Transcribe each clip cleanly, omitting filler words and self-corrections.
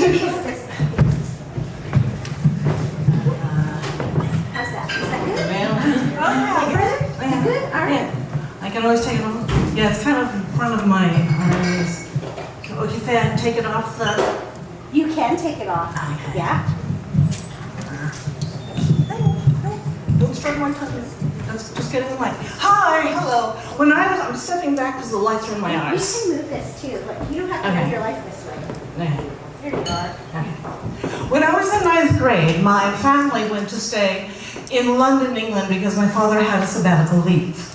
How's that? Is that good? Well, Oh, yeah. Good? All right. I can always take it off. Yeah, it's kind of in front of my eyes. Oh, you say I can take it off the... You can take it off. Okay. Yeah. Don't stroke my tongue. That's just getting the light. Hi, hello. When I'm stepping back because the lights are in my You eyes. can move this too, but you don't have to Okay. move your life this way. Yeah. Here you are. When I was in 9th grade, my family went to stay in London, England, because my father had a sabbatical leave.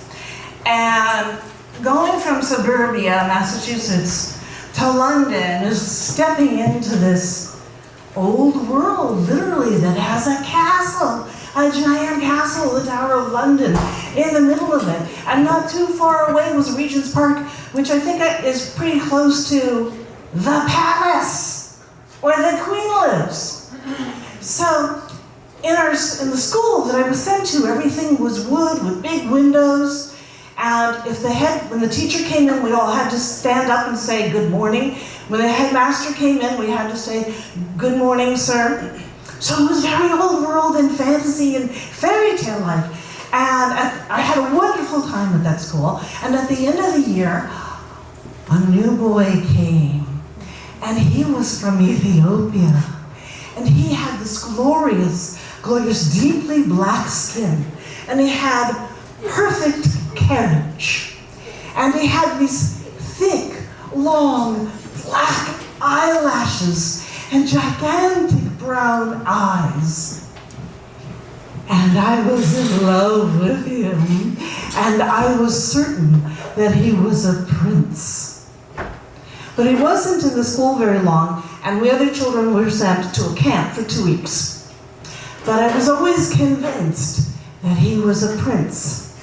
And going from suburbia, Massachusetts, to London is stepping into this old world, literally, that has a castle, a giant castle, the Tower of London, in the middle of it. And not too far away was Regent's Park, which I think is pretty close to the palace, where the Queen lives. So, in the school that I was sent to, everything was wood with big windows. And when the teacher came in, we all had to stand up and say good morning. When the headmaster came in, we had to say good morning, sir. So it was very old world and fantasy and fairy tale like. And I had a wonderful time at that school. And at the end of the year, a new boy came. And he was from Ethiopia. And he had this glorious, deeply black skin. And he had perfect carriage. And he had these thick, long, black eyelashes and gigantic brown eyes. And I was in love with him. And I was certain that he was a prince. But he wasn't in the school very long, and we other children were sent to a camp for 2 weeks. But I was always convinced that he was a prince.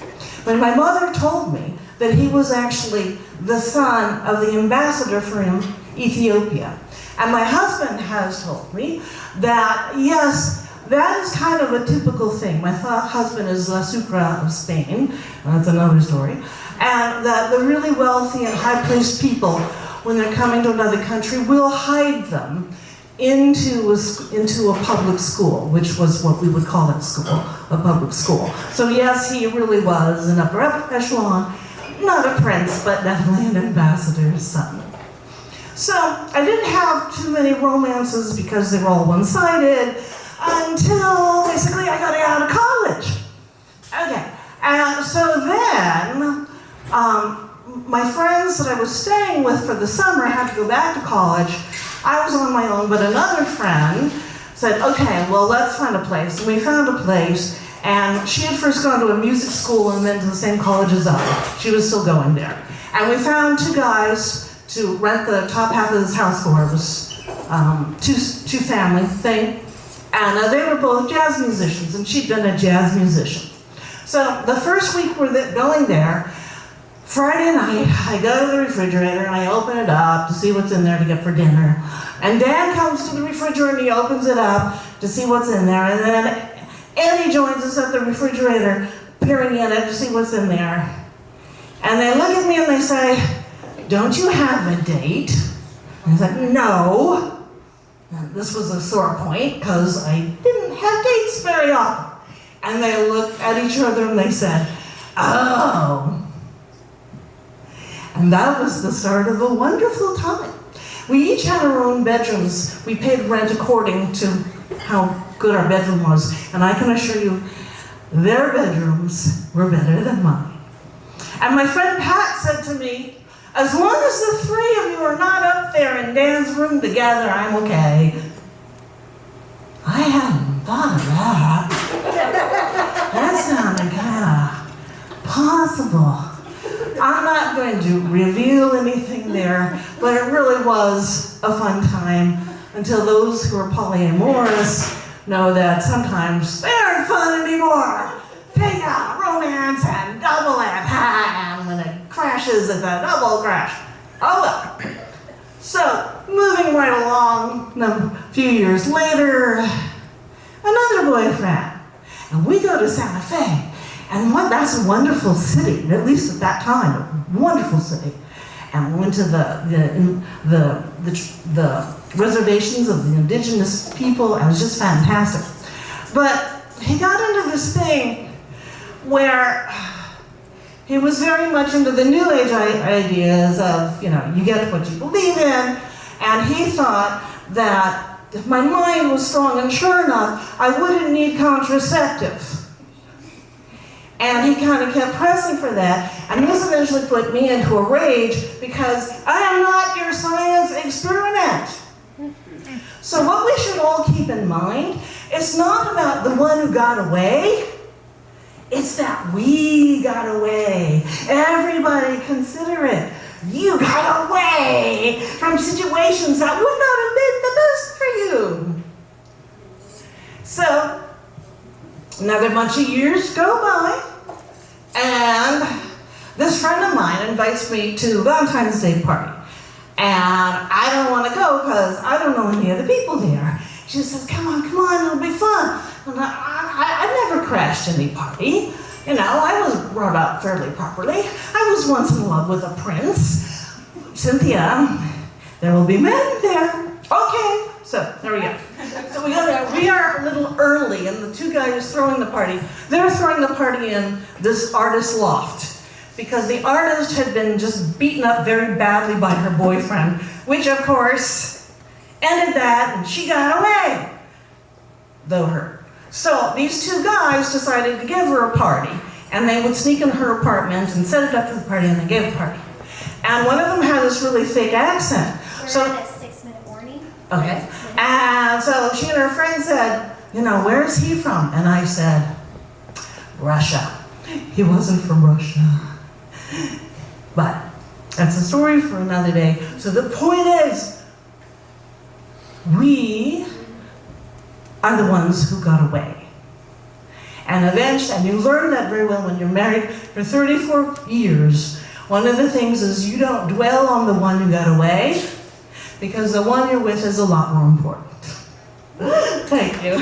When my mother told me that he was actually the son of the ambassador from Ethiopia. And my husband has told me that, yes, that is kind of a typical thing. My husband is La Sucre of Spain, that's another story. And that the really wealthy and high-placed people, when they're coming to another country, will hide them into a public school, which was what we would call at school, a public school. So yes, he really was an upper echelon, not a prince, but definitely an ambassador's son. So I didn't have too many romances because they were all one-sided until basically I got out of college. Okay, and so then my friends that I was staying with for the summer had to go back to college. I was on my own, but another friend said, okay, well, let's find a place. And we found a place, and she had first gone to a music school and then to the same college as I. She was still going there. And we found 2 guys to rent the top half of this house for. It was two family thing. And they were both jazz musicians, and she'd been a jazz musician. So the first week we're going there, Friday night, I go to the refrigerator and I open it up to see what's in there to get for dinner. And Dad comes to the refrigerator and he opens it up to see what's in there. And then Eddie joins us at the refrigerator, peering in it to see what's in there. And they look at me and they say, don't you have a date? And I said, no. And this was a sore point because I didn't have dates very often. And they looked at each other and they said, oh. And that was the start of a wonderful time. We each had our own bedrooms. We paid rent according to how good our bedroom was. And I can assure you, their bedrooms were better than mine. And my friend Pat said to me, as long as the 3 of you are not up there in Dan's room together, I'm okay. I hadn't thought of that. That sounded kind of possible. I'm not going to reveal anything there, but it really was a fun time until those who are polyamorous know that sometimes they aren't fun anymore. They got romance and double it, and when it crashes, it's a double crash. Oh well. So, moving right along, a few years later, another boyfriend. And we go to Santa Fe. And that's a wonderful city, at least at that time, a wonderful city. and we went to the reservations of the indigenous people. It was just fantastic. But he got into this thing where he was very much into the New Age ideas of, you get what you believe in, and he thought that if my mind was strong and sure enough, I wouldn't need contraceptive. And he kind of kept pressing for that, and this eventually put me into a rage because I am not your science experiment. So what we should all keep in mind, it's not about the one who got away, it's that we got away. Everybody consider it. You got away from situations that would not have been the best for you. So, another bunch of years go by, and this friend of mine invites me to Valentine's Day party. And I don't want to go because I don't know any of the people there. She says, come on, it'll be fun. And I've never crashed any party. I was brought up fairly properly. I was once in love with a prince. Cynthia, there will be men there. Okay, so there we go. So we go there. We are a little early, and the two guys throwing the party, they're throwing the party in this artist's loft because the artist had been just beaten up very badly by her boyfriend, which of course ended that, and she got away, though hurt. So these two guys decided to give her a party, and they would sneak in her apartment and set it up for the party, and they gave a party. And one of them had this really thick accent. We're at a 6-minute warning. Okay. And so she and her friend said, where is he from? And I said, Russia. He wasn't from Russia. But that's a story for another day. So the point is, we are the ones who got away. And eventually, and you learn that very well when you're married for 34 years, one of the things is you don't dwell on the one who got away, because the one you're with is a lot more important. Thank you.